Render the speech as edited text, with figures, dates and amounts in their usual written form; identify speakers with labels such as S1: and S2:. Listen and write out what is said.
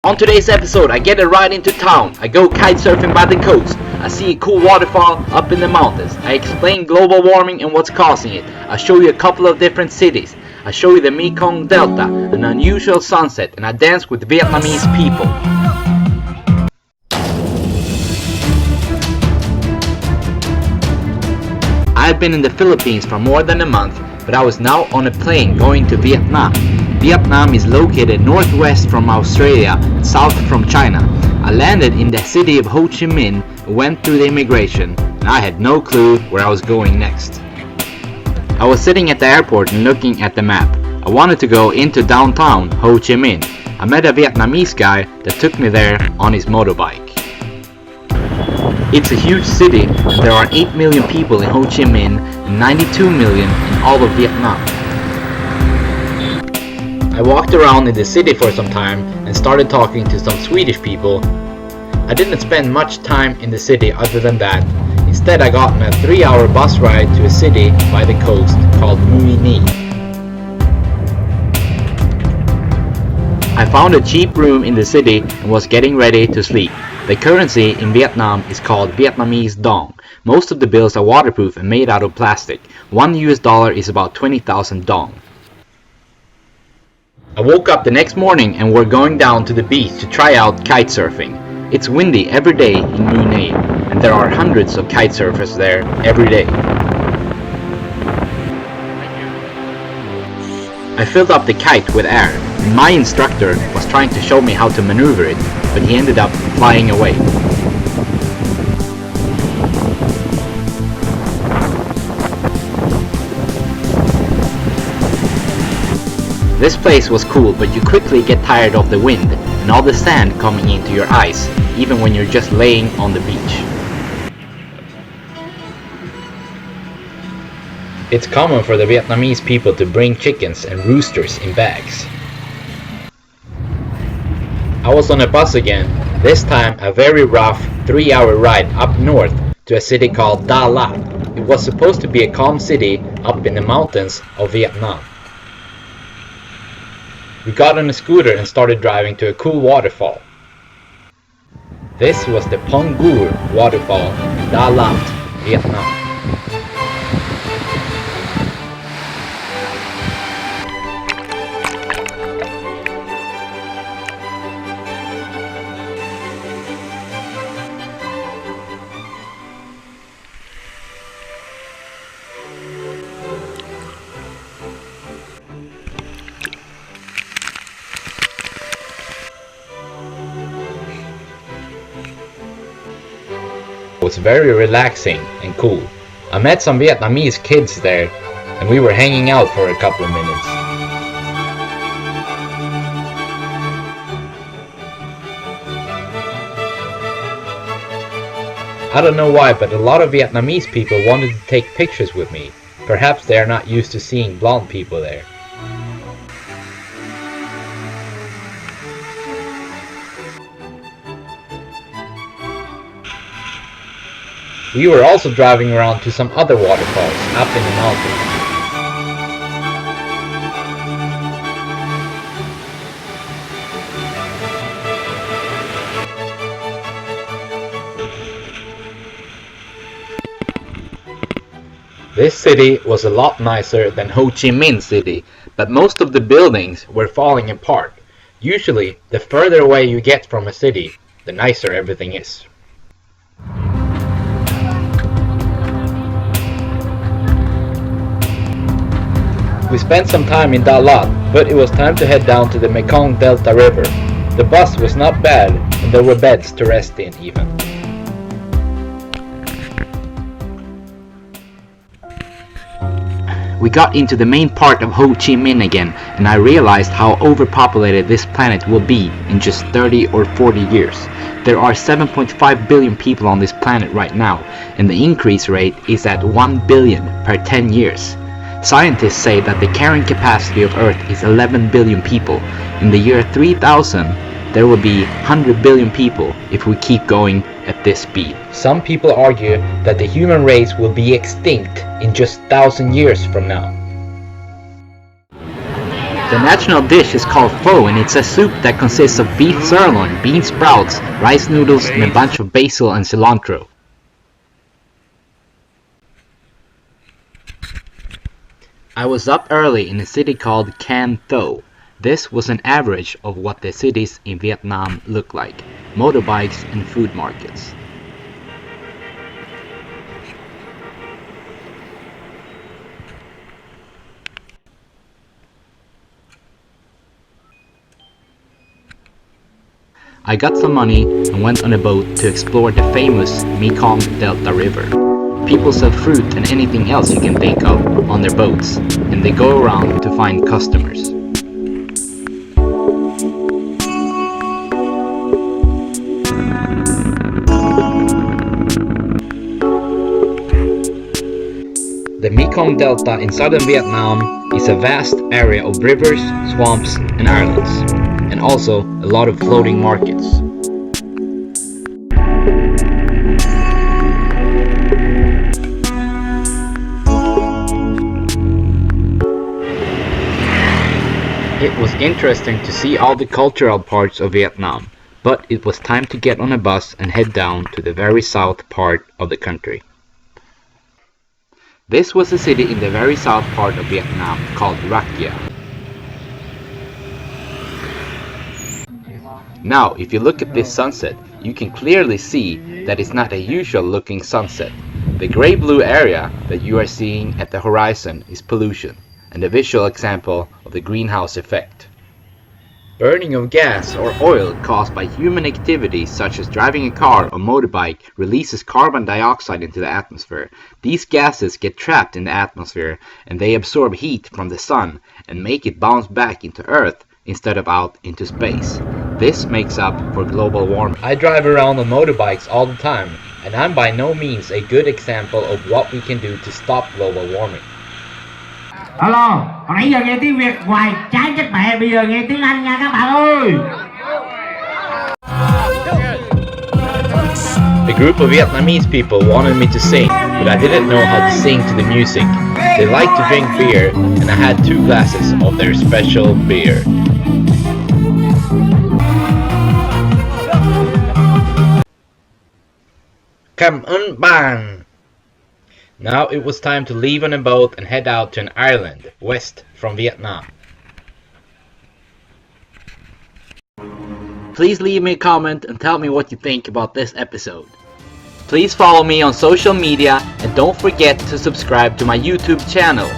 S1: On today's episode, I get a ride into town. I go kite surfing by the coast. I see a cool waterfall up in the mountains. I explain global warming and what's causing it. I show you a couple of different cities. I show you the Mekong Delta, an unusual sunset, and I dance with Vietnamese people. I had been in the Philippines for more than a month, but I was now on a plane going to Vietnam. Vietnam is located northwest from Australia and south from China. I landed in the city of Ho Chi Minh, went through the immigration, and I had no clue where I was going next. I was sitting at the airport and looking at the map. I wanted to go into downtown Ho Chi Minh. I met a Vietnamese guy that took me there on his motorbike. It's a huge city, and there are 8 million people in Ho Chi Minh and 92 million in all of Vietnam. I walked around in the city for some time and started talking to some Swedish people. I didn't spend much time in the city other than that. Instead, I got on a 3-hour bus ride to a city by the coast called Mui Ne. I found a cheap room in the city and was getting ready to sleep. The currency in Vietnam is called Vietnamese dong. Most of the bills are waterproof and made out of plastic. $1 is about 20,000 dong. I woke up the next morning and we're going down to the beach to try out kite surfing. It's windy every day in Mui Ne, and there are hundreds of kite surfers there every day. I filled up the kite with air, and my instructor was trying to show me how to maneuver it, but he ended up flying away. This place was cool, but you quickly get tired of the wind and all the sand coming into your eyes, even when you're just laying on the beach. It's common for the Vietnamese people to bring chickens and roosters in bags. I was on a bus again, this time a very rough 3-hour ride up north to a city called Da Lat. It was supposed to be a calm city up in the mountains of Vietnam. We got on a scooter and started driving to a cool waterfall. This was the Pongour waterfall in Da Lat, Vietnam. It was very relaxing and cool. I met some Vietnamese kids there and we were hanging out for a couple of minutes. I don't know why, but a lot of Vietnamese people wanted to take pictures with me. Perhaps they are not used to seeing blonde people there. We were also driving around to some other waterfalls up in the mountains. This city was a lot nicer than Ho Chi Minh City, but most of the buildings were falling apart. Usually, the further away you get from a city, the nicer everything is. We spent some time in Da Lat, but it was time to head down to the Mekong Delta River. The bus was not bad, and there were beds to rest in even. We got into the main part of Ho Chi Minh again, and I realized how overpopulated this planet will be in just 30 or 40 years. There are 7.5 billion people on this planet right now, and the increase rate is at 1 billion per 10 years. Scientists say that the carrying capacity of Earth is 11 billion people. In the year 3000, there will be 100 billion people if we keep going at this speed. Some people argue that the human race will be extinct in just 1,000 years from now. The national dish is called pho, and it's a soup that consists of beef sirloin, bean sprouts, rice noodles, and a bunch of basil and cilantro. I was up early in a city called Can Tho. This was an average of what the cities in Vietnam look like: motorbikes and food markets. I got some money and went on a boat to explore the famous Mekong Delta River. People sell fruit and anything else you can think of on their boats, and they go around to find customers. The Mekong Delta in southern Vietnam is a vast area of rivers, swamps, and islands, and also a lot of floating markets. It was interesting to see all the cultural parts of Vietnam, but it was time to get on a bus and head down to the very south part of the country. This was a city in the very south part of Vietnam called Rakia. Now, if you look at this sunset, you can clearly see that it's not a usual looking sunset. The gray-blue area that you are seeing at the horizon is pollution, and a visual example of the greenhouse effect. Burning of gas or oil caused by human activities such as driving a car or motorbike releases carbon dioxide into the atmosphere. These gases get trapped in the atmosphere and they absorb heat from the sun and make it bounce back into Earth instead of out into space. This makes up for global warming. I drive around on motorbikes all the time, and I'm by no means a good example of what we can do to stop global warming.
S2: Alo, hồi nãy giờ nghe tiếng Việt hoài trái chết mẹ, bây giờ nghe tiếng Anh nha các bạn ơi.
S1: A group of Vietnamese people wanted me to sing, but I didn't know how to sing to the music. They liked to drink beer, and I had 2 glasses of their special beer. Come on, bang! Now it was time to leave on a boat and head out to an island west from Vietnam. Please leave me a comment and tell me what you think about this episode. Please follow me on social media and don't forget to subscribe to my YouTube channel.